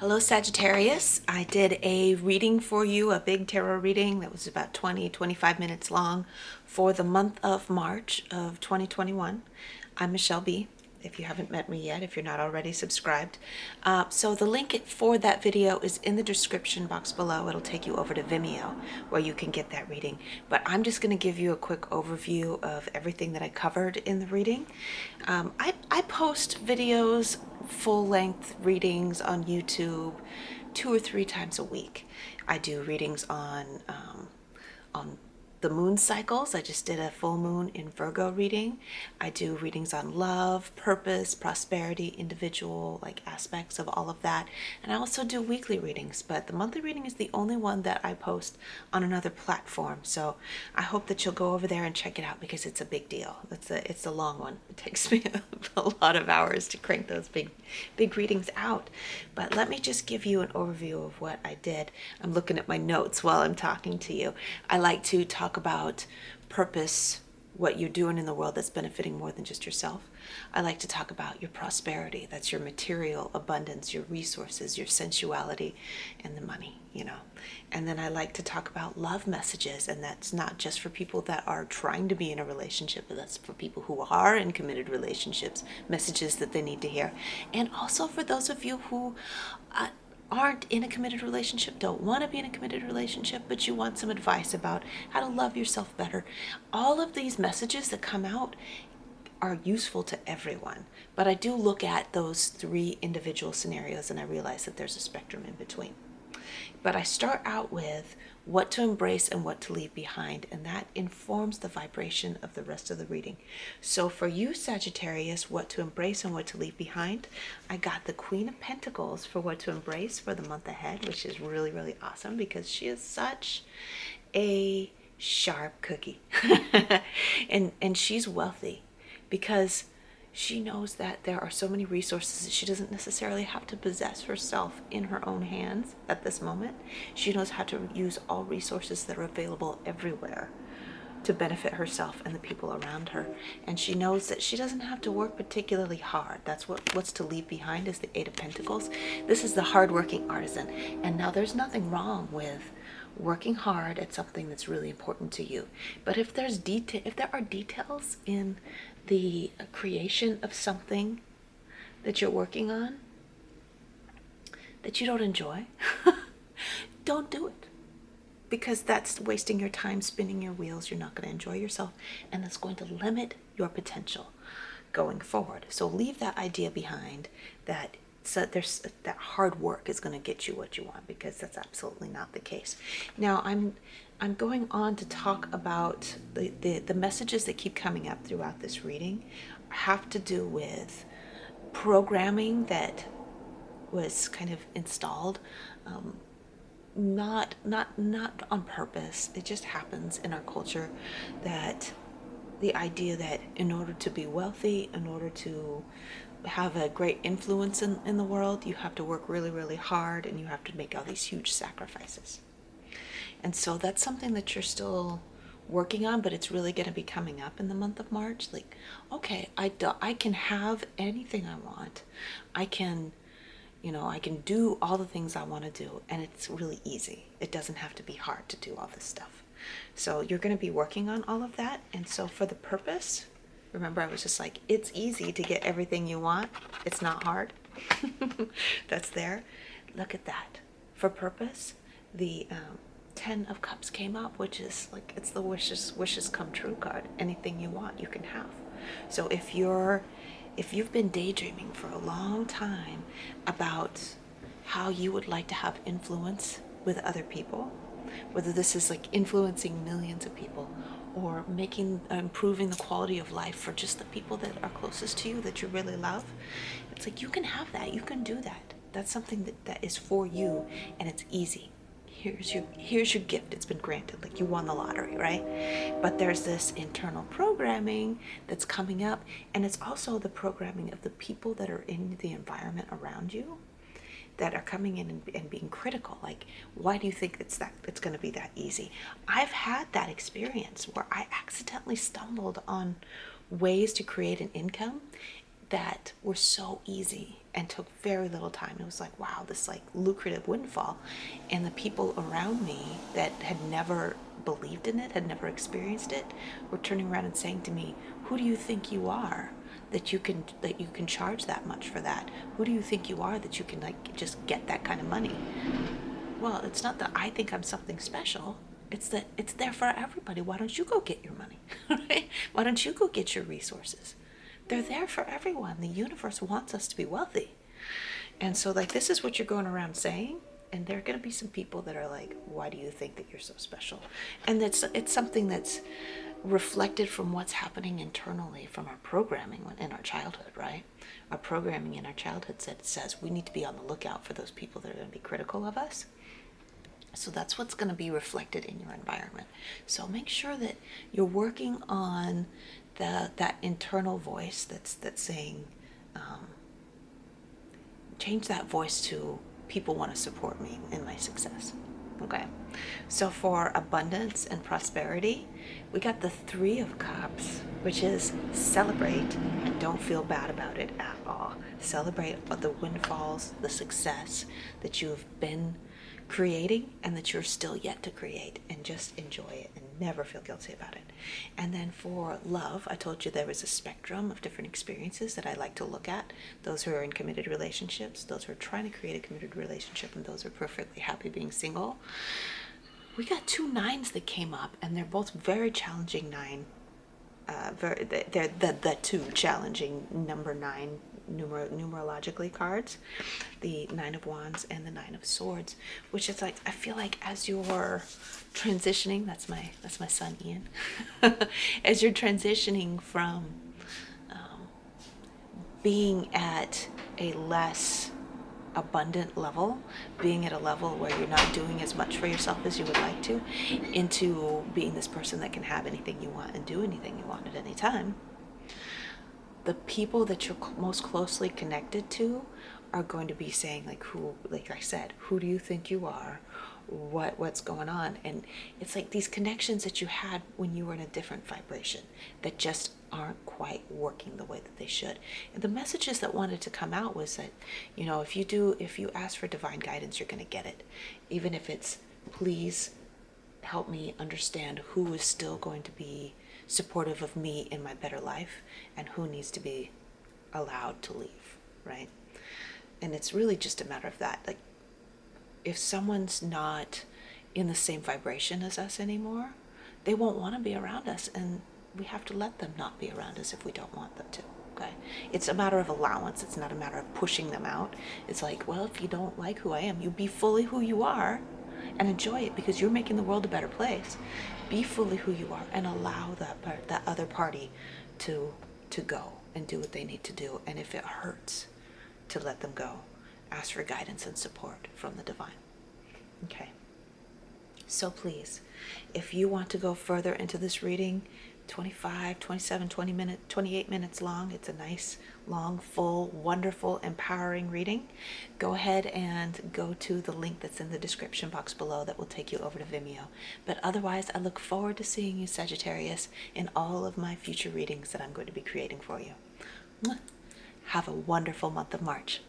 Hello, Sagittarius. I did a reading for you, a big tarot reading that was about 25 minutes long for the month of March of 2021. I'm Michelle B. If you haven't met me yet, if you're not already subscribed. So the link for that video is in the description box below. It'll take you over to Vimeo where you can get that reading. But I'm just going to give you a quick overview of everything that I covered in the reading. I post videos, full-length readings on YouTube 2 or 3 times a week. I do readings on the moon cycles. I just did a full moon in Virgo reading. I do readings on love, purpose, prosperity, individual like aspects of all of that. And I also do weekly readings, but the monthly reading is the only one that I post on another platform. So I hope that you'll go over there and check it out because it's a big deal. It's a long one. It takes me a lot of hours to crank those big readings out. But let me just give you an overview of what I did. I'm looking at my notes while I'm talking to you. I like to talk about purpose, what you're doing in the world that's benefiting more than just yourself. I like to talk about your prosperity. That's your material abundance, your resources, your sensuality, and the money, you know. And then I like to talk about love messages, and that's not just for people that are trying to be in a relationship, but that's for people who are in committed relationships, messages that they need to hear. And also for those of you who aren't in a committed relationship, don't want to be in a committed relationship, but you want some advice about how to love yourself better. All of these messages that come out are useful to everyone, but I do look at those 3 individual scenarios and I realize that there's a spectrum in between. But I start out with what to embrace and what to leave behind, and that informs the vibration of the rest of the reading. So for you, Sagittarius, what to embrace and what to leave behind, I got the Queen of Pentacles for what to embrace for the month ahead, which is really, really awesome because she is such a sharp cookie. and she's wealthy because she knows that there are so many resources that she doesn't necessarily have to possess herself in her own hands at this moment. She knows how to use all resources that are available everywhere to benefit herself and the people around her. And she knows that she doesn't have to work particularly hard. That's what's to leave behind is the 8 of Pentacles. This is the hardworking artisan. And now there's nothing wrong with working hard at something that's really important to you. But if there are details in the creation of something that you're working on that you don't enjoy, don't do it. Because that's wasting your time spinning your wheels. You're not going to enjoy yourself, and that's going to limit your potential going forward. So leave that idea behind that that hard work is going to get you what you want, because that's absolutely not the case. Now I'm going on to talk about the messages that keep coming up throughout this reading have to do with programming that was kind of installed, not on purpose. It just happens in our culture that the idea that in order to be wealthy, in order to have a great influence in the world, you have to work really, really hard and you have to make all these huge sacrifices. And so that's something that you're still working on, but it's really going to be coming up in the month of March. Like, okay, I can have anything I want. I can do all the things I want to do, and it's really easy. It doesn't have to be hard to do all this stuff. So you're going to be working on all of that. And so for the purpose, remember I was just like, it's easy to get everything you want. It's not hard. That's there. Look at that. For purpose, the 10 of Cups came up, which is like, it's the wishes come true card. Anything you want, you can have. So if you've been daydreaming for a long time about how you would like to have influence with other people, whether this is like influencing millions of people or improving the quality of life for just the people that are closest to you that you really love, it's like you can have that. You can do that. That's something that is for you, and it's easy. Here's your gift. It's been granted, like you won the lottery, right? But there's this internal programming that's coming up, and it's also the programming of the people that are in the environment around you that are coming in and being critical. Like, why do you think it's going to be that easy? I've had that experience where I accidentally stumbled on ways to create an income that were so easy and took very little time. It was like, wow, this like lucrative windfall. And the people around me that had never believed in it, had never experienced it, were turning around and saying to me, who do you think you are that you can charge that much for that? Who do you think you are that you can like just get that kind of money? Well, it's not that I think I'm something special. It's that it's there for everybody. Why don't you go get your money? Right? Why don't you go get your resources? They're there for everyone. The universe wants us to be wealthy. And so like this is what you're going around saying, and there are going to be some people that are like, why do you think that you're so special? And it's something that's reflected from what's happening internally from our programming in our childhood, right? Our programming in our childhood says we need to be on the lookout for those people that are going to be critical of us. So that's what's going to be reflected in your environment. So make sure that you're working on that internal voice that's saying, change that voice to people want to support me in my success. Okay. So for abundance and prosperity, we got the 3 of Cups, which is celebrate and don't feel bad about it at all. Celebrate the windfalls, the success that you've been creating and that you're still yet to create, and just enjoy it and never feel guilty about it. And then for love, I told you there was a spectrum of different experiences that I like to look at. Those who are in committed relationships, those who are trying to create a committed relationship, and those who are perfectly happy being single. We got 2 9s that came up, and they're both very challenging 9. They're the 2 challenging number 9 numerologically cards, the 9 of Wands and the 9 of Swords, which is like, I feel like as you're transitioning, that's my son Ian, as you're transitioning from being at a less abundant level, being at a level where you're not doing as much for yourself as you would like to, into being this person that can have anything you want and do anything you want at any time, the people that you're most closely connected to are going to be saying like, who, like I said, who do you think you are? What's going on? And it's like these connections that you had when you were in a different vibration that just aren't quite working the way that they should. And the messages that wanted to come out was that, you know, if you ask for divine guidance, you're going to get it. Even if it's, please help me understand who is still going to be supportive of me in my better life and who needs to be allowed to leave, right? And it's really just a matter of that. Like, if someone's not in the same vibration as us anymore, they won't want to be around us, and we have to let them not be around us if we don't want them to. Okay? It's a matter of allowance. It's not a matter of pushing them out. It's like, well, if you don't like who I am, you be fully who you are and enjoy it, because you're making the world a better place. Be fully who you are and allow that other party to go and do what they need to do. And if it hurts, to let them go. Ask for guidance and support from the divine. Okay. So please, if you want to go further into this reading, 25, 27, 20 minutes, 28 minutes long. It's a nice, long, full, wonderful, empowering reading. Go ahead and go to the link that's in the description box below that will take you over to Vimeo. But otherwise, I look forward to seeing you, Sagittarius, in all of my future readings that I'm going to be creating for you. Have a wonderful month of March.